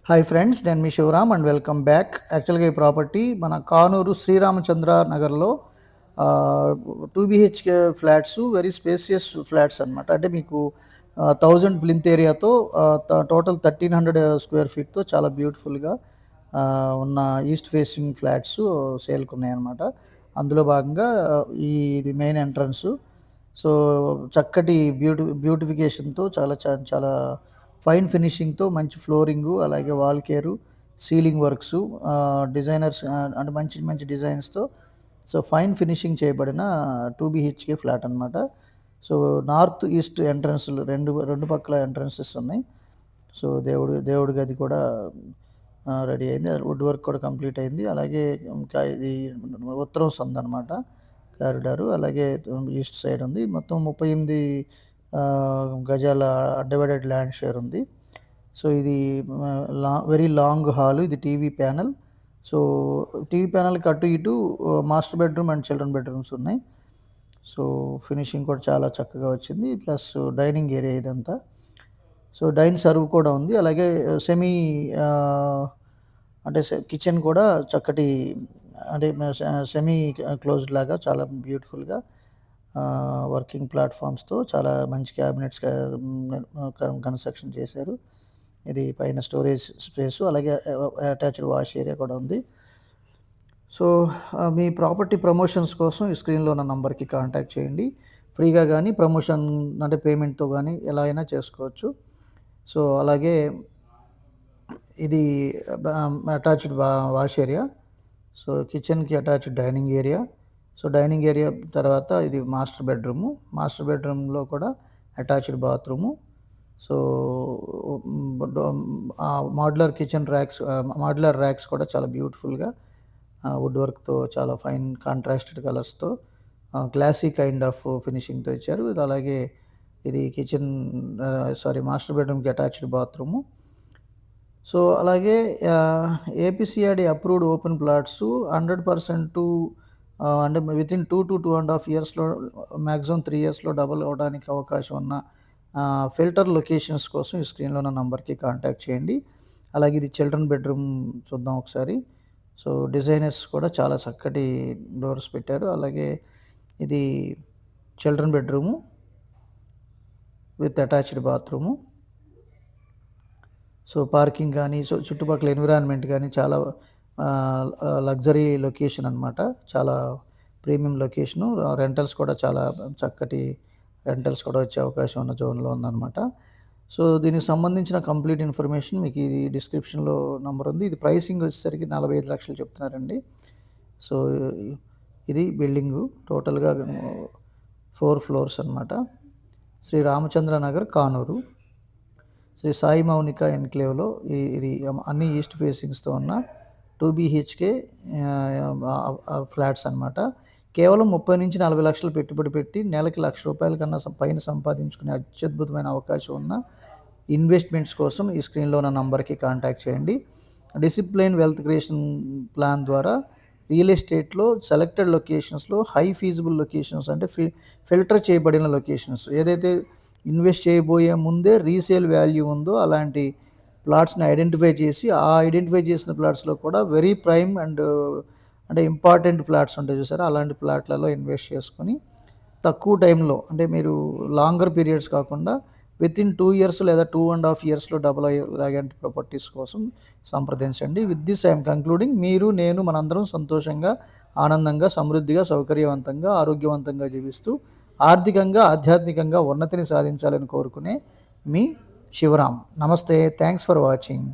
Hi friends, నేను మీ Shivaram and welcome back. యాక్చువల్గా ఈ ప్రాపర్టీ మన కానూరు శ్రీరామచంద్ర నగర్లో 2 BHK flats, very spacious flats అనమాట. అంటే మీకు 1000 ప్లింత్ ఏరియాతో టోటల్ 1300 స్క్వేర్ ఫీట్తో చాలా బ్యూటిఫుల్గా ఉన్న ఈస్ట్ ఫేసింగ్ ఫ్లాట్స్ సేల్కి ఉన్నాయన్నమాట. అందులో భాగంగా ఇది మెయిన్ ఎంట్రన్స్. సో చక్కటి బ్యూటిఫికేషన్తో చాలా ఫైన్ ఫినిషింగ్తో మంచి ఫ్లోరింగు, అలాగే wall care, ceiling works, designers అంటే మంచి మంచి డిజైన్స్తో సో ఫైన్ ఫినిషింగ్ చేయబడిన 2 BHK ఫ్లాట్ అనమాట. సో నార్త్ ఈస్ట్ ఎంట్రన్స్లు రెండు పక్కల ఎంట్రన్సెస్ ఉన్నాయి. సో దేవుడి గది కూడా రెడీ అయింది. వుడ్ వర్క్ కూడా కంప్లీట్ అయింది. అలాగే ఇంకా ఇది ఉత్తరం సందు అనమాట కారిడారు. అలాగే ఈస్ట్ సైడ్ ఉంది. మొత్తం 38 గజాల డివైడెడ్ ల్యాండ్ షేర్ ఉంది. సో ఇది వెరీ లాంగ్ హాల్. ఇది టీవీ ప్యానల్. సో టీవీ ప్యానల్కి అటు ఇటు master bedroom and children bedrooms ఉన్నాయి. సో ఫినిషింగ్ కూడా చాలా చక్కగా వచ్చింది. ప్లస్ డైనింగ్ ఏరియా ఇదంతా. సో డైన్ సర్వ్ కూడా ఉంది. అలాగే సెమీ అంటే కిచెన్ కూడా చక్కటి అంటే సెమీ క్లోజ్డ్ లాగా చాలా బ్యూటిఫుల్గా వర్కింగ్ ప్లాట్ఫామ్స్తో చాలా మంచి క్యాబినెట్స్ కన్స్ట్రక్షన్ చేశారు. ఇది పైన స్టోరేజ్ స్పేసు, అలాగే అటాచ్డ్ వాష్ ఏరియా కూడా ఉంది. సో మీ ప్రాపర్టీ ప్రమోషన్స్ కోసం ఈ స్క్రీన్లో ఉన్న నంబర్కి కాంటాక్ట్ చేయండి. ఫ్రీగా కానీ ప్రమోషన్ అంటే పేమెంట్తో కానీ ఎలా అయినా చేసుకోవచ్చు. సో అలాగే ఇది అటాచ్డ్ వాష్ ఏరియా. సో కిచెన్కి attached dining area. So dining area తర్వాత ఇది మాస్టర్ బెడ్రూము. మాస్టర్ బెడ్రూమ్లో కూడా attached bathroom. So modular kitchen racks, modular racks కూడా చాలా బ్యూటిఫుల్గా వుడ్ వర్క్తో చాలా ఫైన్ కాంట్రాస్టెడ్ కలర్స్తో క్లాసీ కైండ్ ఆఫ్ ఫినిషింగ్తో ఇచ్చారు. అలాగే ఇది మాస్టర్ బెడ్రూమ్కి అటాచ్డ్ బాత్రూము. సో అలాగే ఏపీసీఆర్డీ అప్రూవ్డ్ ఓపెన్ ప్లాట్స్ 100% అంటే వితిన్ 2 to 2.5 ఇయర్స్లో, మ్యాక్సిమం 3 ఇయర్స్లో డబుల్ అవడానికి అవకాశం ఉన్న ఫిల్టర్ లొకేషన్స్ కోసం ఈ స్క్రీన్లో ఉన్న నంబర్కి కాంటాక్ట్ చేయండి. అలాగే ఇది చిల్డ్రన్ బెడ్రూమ్ చూద్దాం ఒకసారి. సో డిజైనర్స్ కూడా చాలా చక్కటి డోర్స్ పెట్టారు. అలాగే ఇది children bedroom with attached bathroom. So parking కానీ, సో చుట్టుపక్కల ఎన్విరాన్మెంట్ కానీ చాలా లగ్జరీ లొకేషన్ అనమాట. చాలా ప్రీమియం లొకేషను. రెంటల్స్ కూడా చాలా చక్కటి రెంటల్స్ కూడా వచ్చే అవకాశం ఉన్న జోన్లో ఉందన్నమాట. సో దీనికి సంబంధించిన కంప్లీట్ ఇన్ఫర్మేషన్ మీకు ఇది డిస్క్రిప్షన్లో నంబర్ ఉంది. ఇది ప్రైసింగ్ వచ్చేసరికి 45 లక్షలు చెప్తున్నారండి. సో ఇది బిల్డింగు టోటల్గా 4 ఫ్లోర్స్ అనమాట. శ్రీ రామచంద్ర నగర్, కానూరు. శ్రీ సాయి మౌనిక ఎన్క్లేవ్లో ఇది అన్ని ఈస్ట్ ఫేసింగ్స్తో ఉన్న 2 BHK ఫ్లాట్స్ అనమాట. కేవలం 30 నుంచి 40 లక్షలు పెట్టుబడి పెట్టి నెలకి ₹1,00,000 కన్నా పైన సంపాదించుకునే అత్యద్భుతమైన అవకాశం ఉన్న ఇన్వెస్ట్మెంట్స్ కోసం ఈ స్క్రీన్లో ఉన్న నంబర్కి కాంటాక్ట్ చేయండి. డిసిప్లైన్ వెల్త్ క్రియేషన్ ప్లాన్ ద్వారా రియల్ ఎస్టేట్లో సెలెక్టెడ్ లొకేషన్స్లో హై ఫీజిబుల్ లొకేషన్స్ అంటే ఫిల్టర్ చేయబడిన లొకేషన్స్, ఏదైతే ఇన్వెస్ట్ చేయబోయే ముందే రీసేల్ వాల్యూ ఉందో అలాంటి ప్లాట్స్ని ఐడెంటిఫై చేసి, ఆ ఐడెంటిఫై చేసిన ప్లాట్స్లో కూడా వెరీ ప్రైమ్ అండ్ అంటే ఇంపార్టెంట్ ప్లాట్స్ ఉంటాయి చూసారా, అలాంటి ప్లాట్లలో ఇన్వెస్ట్ చేసుకొని తక్కువ టైంలో, అంటే మీరు లాంగర్ పీరియడ్స్ కాకుండా వితిన్ 2 ఇయర్స్ లేదా 2.5 ఇయర్స్లో డబుల్ అయ్యేలాంటి ప్రాపర్టీస్ కోసం సంప్రదించండి. With this I'm concluding. మీరు, నేను, మనందరం సంతోషంగా, ఆనందంగా, సమృద్ధిగా, సౌకర్యవంతంగా, ఆరోగ్యవంతంగా జీవిస్తూ ఆర్థికంగా, ఆధ్యాత్మికంగా ఉన్నతిని సాధించాలని కోరుకునే మీ శివరామ్. నమస్తే. Thanks for watching.